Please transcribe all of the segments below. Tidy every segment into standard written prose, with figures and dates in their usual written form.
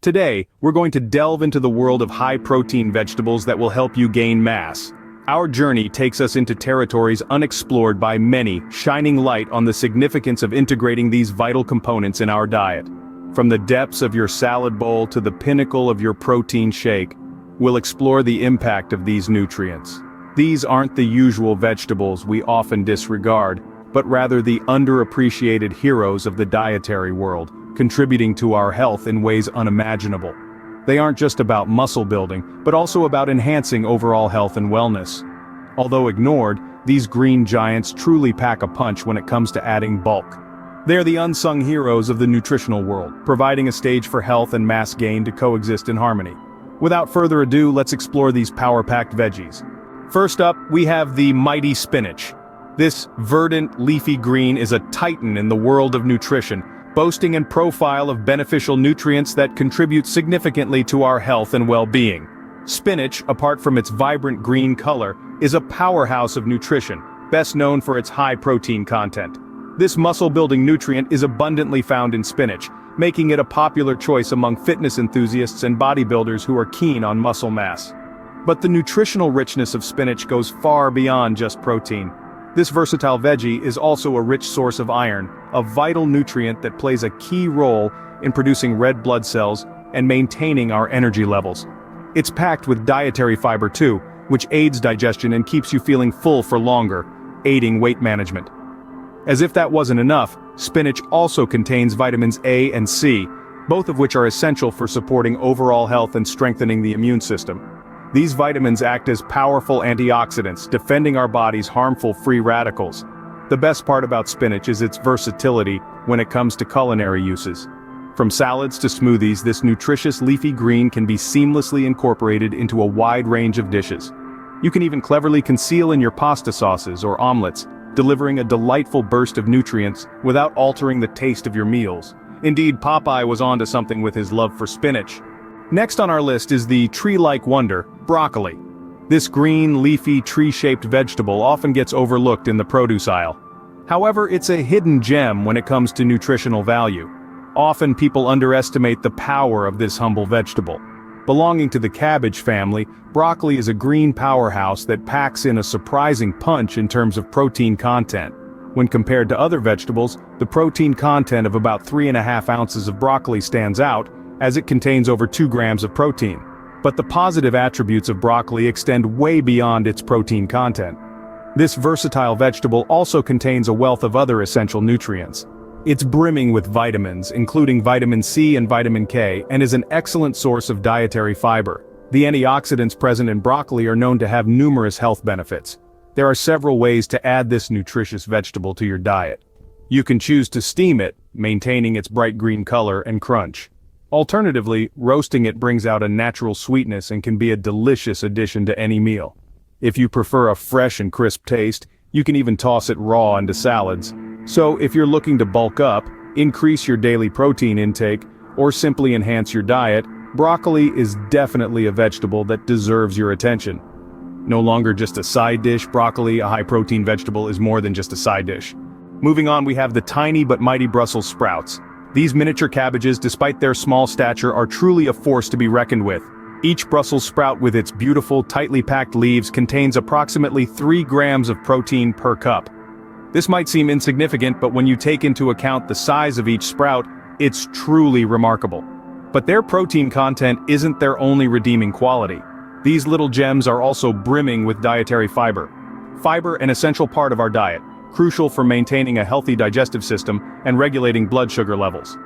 Today, we're going to delve into the world of high-protein vegetables that will help you gain mass. Our journey takes us into territories unexplored by many, shining light on the significance of integrating these vital components in our diet. From the depths of your salad bowl to the pinnacle of your protein shake, we'll explore the impact of these nutrients. These aren't the usual vegetables we often disregard, but rather the underappreciated heroes of the dietary world, contributing to our health in ways unimaginable. They aren't just about muscle building, but also about enhancing overall health and wellness. Although ignored, these green giants truly pack a punch when it comes to adding bulk. They're the unsung heroes of the nutritional world, providing a stage for health and mass gain to coexist in harmony. Without further ado, let's explore these power-packed veggies. First up, we have the mighty spinach. This verdant, leafy green is a titan in the world of nutrition, boasting a profile of beneficial nutrients that contribute significantly to our health and well-being. Spinach, apart from its vibrant green color, is a powerhouse of nutrition, best known for its high protein content. This muscle-building nutrient is abundantly found in spinach, making it a popular choice among fitness enthusiasts and bodybuilders who are keen on muscle mass. But the nutritional richness of spinach goes far beyond just protein. This versatile veggie is also a rich source of iron, a vital nutrient that plays a key role in producing red blood cells and maintaining our energy levels. It's packed with dietary fiber too, which aids digestion and keeps you feeling full for longer, aiding weight management. As if that wasn't enough, spinach also contains vitamins A and C, both of which are essential for supporting overall health and strengthening the immune system. These vitamins act as powerful antioxidants, defending our body's harmful free radicals. The best part about spinach is its versatility when it comes to culinary uses. From salads to smoothies, this nutritious leafy green can be seamlessly incorporated into a wide range of dishes. You can even cleverly conceal in your pasta sauces or omelets, delivering a delightful burst of nutrients without altering the taste of your meals. Indeed, Popeye was onto something with his love for spinach. Next on our list is the tree-like wonder, broccoli. This green, leafy, tree-shaped vegetable often gets overlooked in the produce aisle. However, it's a hidden gem when it comes to nutritional value. Often people underestimate the power of this humble vegetable. Belonging to the cabbage family, broccoli is a green powerhouse that packs in a surprising punch in terms of protein content. When compared to other vegetables, the protein content of about 3.5 ounces of broccoli stands out, as it contains over 2 grams of protein. But the positive attributes of broccoli extend way beyond its protein content. This versatile vegetable also contains a wealth of other essential nutrients. It's brimming with vitamins, including vitamin C and vitamin K, and is an excellent source of dietary fiber. The antioxidants present in broccoli are known to have numerous health benefits. There are several ways to add this nutritious vegetable to your diet. You can choose to steam it, maintaining its bright green color and crunch. Alternatively, roasting it brings out a natural sweetness and can be a delicious addition to any meal. If you prefer a fresh and crisp taste, you can even toss it raw into salads. So if you're looking to bulk up, increase your daily protein intake, or simply enhance your diet, broccoli is definitely a vegetable that deserves your attention. No longer just a side dish, broccoli, a high-protein vegetable, is more than just a side dish. Moving on, we have the tiny but mighty Brussels sprouts. These miniature cabbages, despite their small stature, are truly a force to be reckoned with. Each Brussels sprout with its beautiful, tightly packed leaves contains approximately 3 grams of protein per cup. This might seem insignificant, but when you take into account the size of each sprout, it's truly remarkable. But their protein content isn't their only redeeming quality. These little gems are also brimming with dietary fiber. Fiber, an essential part of our diet, crucial for maintaining a healthy digestive system and regulating blood sugar levels.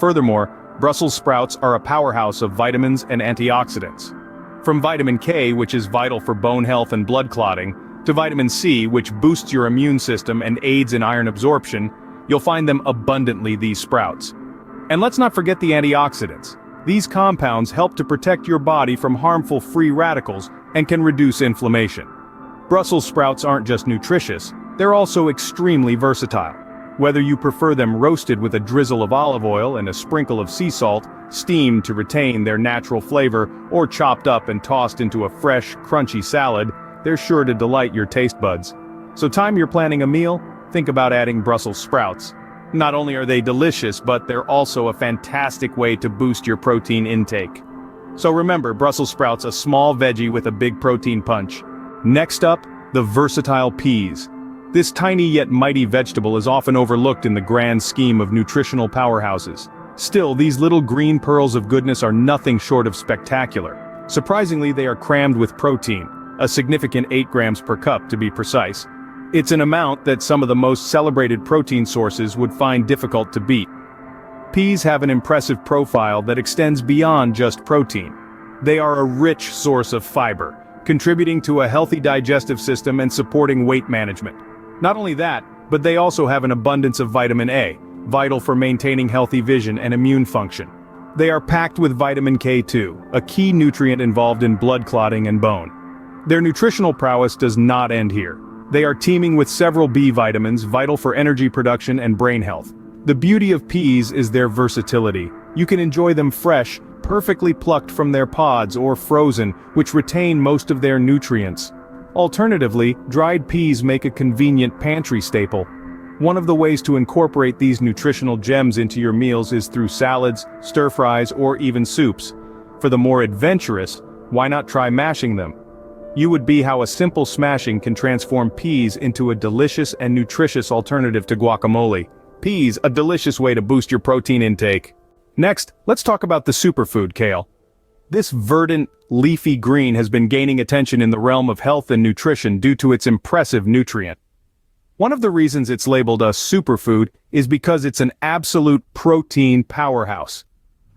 Furthermore, Brussels sprouts are a powerhouse of vitamins and antioxidants. From vitamin K, which is vital for bone health and blood clotting, to vitamin C, which boosts your immune system and aids in iron absorption, you'll find them abundantly these sprouts. And let's not forget the antioxidants. These compounds help to protect your body from harmful free radicals and can reduce inflammation. Brussels sprouts aren't just nutritious, they're also extremely versatile. Whether you prefer them roasted with a drizzle of olive oil and a sprinkle of sea salt, steamed to retain their natural flavor, or chopped up and tossed into a fresh, crunchy salad, they're sure to delight your taste buds. So time you're planning a meal, think about adding Brussels sprouts. Not only are they delicious, but they're also a fantastic way to boost your protein intake. So remember, Brussels sprouts, a small veggie with a big protein punch. Next up, the versatile peas. This tiny yet mighty vegetable is often overlooked in the grand scheme of nutritional powerhouses. Still, these little green pearls of goodness are nothing short of spectacular. Surprisingly, they are crammed with protein, a significant 8 grams per cup to be precise. It's an amount that some of the most celebrated protein sources would find difficult to beat. Peas have an impressive profile that extends beyond just protein. They are a rich source of fiber, contributing to a healthy digestive system and supporting weight management. Not only that, but they also have an abundance of vitamin A, vital for maintaining healthy vision and immune function. They are packed with vitamin K2, a key nutrient involved in blood clotting and bone. Their nutritional prowess does not end here. They are teeming with several B vitamins vital for energy production and brain health. The beauty of peas is their versatility. You can enjoy them fresh, perfectly plucked from their pods, or frozen, which retain most of their nutrients. Alternatively, dried peas make a convenient pantry staple. One of the ways to incorporate these nutritional gems into your meals is through salads, stir-fries, or even soups. For the more adventurous, why not try mashing them? You would be how a simple smashing can transform peas into a delicious and nutritious alternative to guacamole. Peas, a delicious way to boost your protein intake. Next, let's talk about the superfood kale. This verdant, leafy green has been gaining attention in the realm of health and nutrition due to its impressive nutrient. One of the reasons it's labeled a superfood is because it's an absolute protein powerhouse.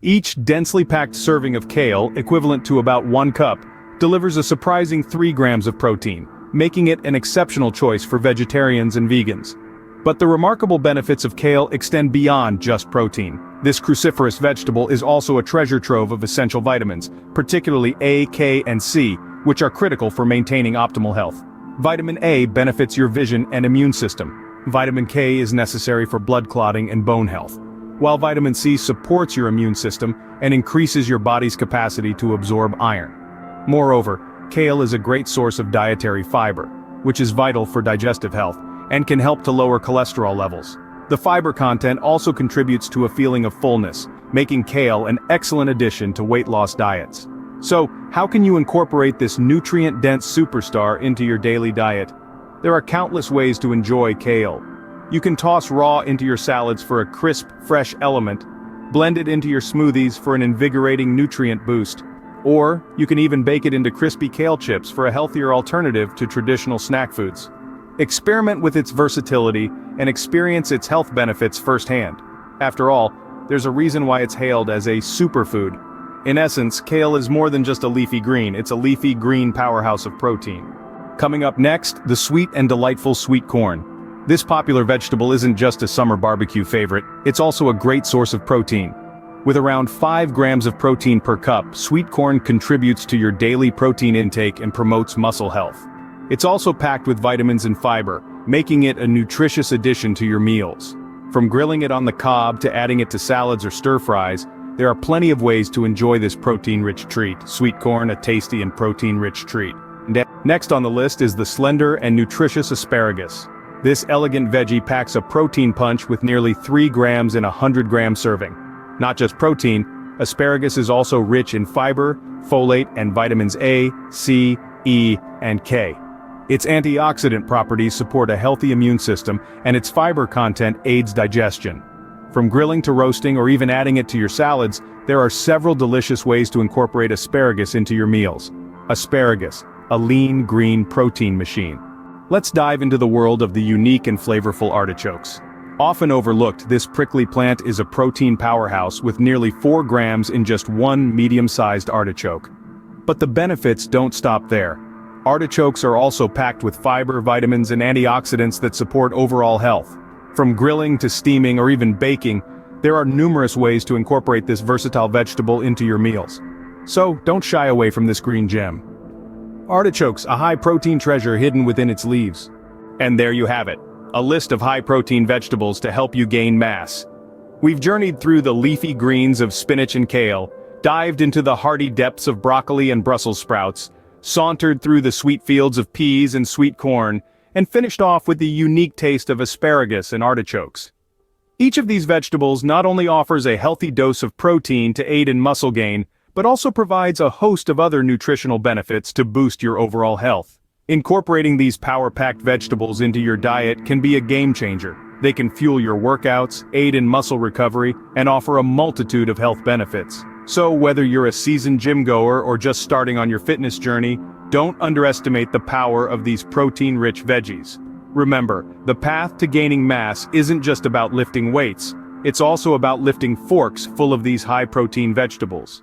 Each densely packed serving of kale, equivalent to about 1 cup, delivers a surprising 3 grams of protein, making it an exceptional choice for vegetarians and vegans. But the remarkable benefits of kale extend beyond just protein. This cruciferous vegetable is also a treasure trove of essential vitamins, particularly A, K, and C, which are critical for maintaining optimal health. Vitamin A benefits your vision and immune system. Vitamin K is necessary for blood clotting and bone health, while vitamin C supports your immune system and increases your body's capacity to absorb iron. Moreover, kale is a great source of dietary fiber, which is vital for digestive health, and can help to lower cholesterol levels. The fiber content also contributes to a feeling of fullness, making kale an excellent addition to weight loss diets. So, how can you incorporate this nutrient-dense superstar into your daily diet? There are countless ways to enjoy kale. You can toss raw into your salads for a crisp, fresh element, blend it into your smoothies for an invigorating nutrient boost, or you can even bake it into crispy kale chips for a healthier alternative to traditional snack foods. Experiment with its versatility and experience its health benefits firsthand. After all, there's a reason why it's hailed as a superfood. In essence, kale is more than just a leafy green, it's a leafy green powerhouse of protein. Coming up next, the sweet and delightful sweet corn. This popular vegetable isn't just a summer barbecue favorite, it's also a great source of protein. With around 5 grams of protein per cup, sweet corn contributes to your daily protein intake and promotes muscle health. It's also packed with vitamins and fiber, making it a nutritious addition to your meals. From grilling it on the cob to adding it to salads or stir-fries, there are plenty of ways to enjoy this protein-rich treat. Sweet corn, a tasty and protein-rich treat. Next on the list is the slender and nutritious asparagus. This elegant veggie packs a protein punch with nearly 3 grams in a 100-gram serving. Not just protein, asparagus is also rich in fiber, folate, and vitamins A, C, E, and K. Its antioxidant properties support a healthy immune system, and its fiber content aids digestion. From grilling to roasting or even adding it to your salads, there are several delicious ways to incorporate asparagus into your meals. Asparagus, a lean green protein machine. Let's dive into the world of the unique and flavorful artichokes. Often overlooked, this prickly plant is a protein powerhouse with nearly 4 grams in just one medium-sized artichoke. But the benefits don't stop there. Artichokes are also packed with fiber, vitamins, and antioxidants that support overall health. From grilling to steaming or even baking, there are numerous ways to incorporate this versatile vegetable into your meals. So, don't shy away from this green gem. Artichokes, a high-protein treasure hidden within its leaves. And there you have it, a list of high-protein vegetables to help you gain mass. We've journeyed through the leafy greens of spinach and kale, dived into the hearty depths of broccoli and Brussels sprouts, sauntered through the sweet fields of peas and sweet corn, and finished off with the unique taste of asparagus and artichokes. Each of these vegetables not only offers a healthy dose of protein to aid in muscle gain, but also provides a host of other nutritional benefits to boost your overall health. Incorporating these power-packed vegetables into your diet can be a game changer. They can fuel your workouts, aid in muscle recovery, and offer a multitude of health benefits. So whether you're a seasoned gym goer or just starting on your fitness journey, don't underestimate the power of these protein-rich veggies. Remember, the path to gaining mass isn't just about lifting weights, it's also about lifting forks full of these high-protein vegetables.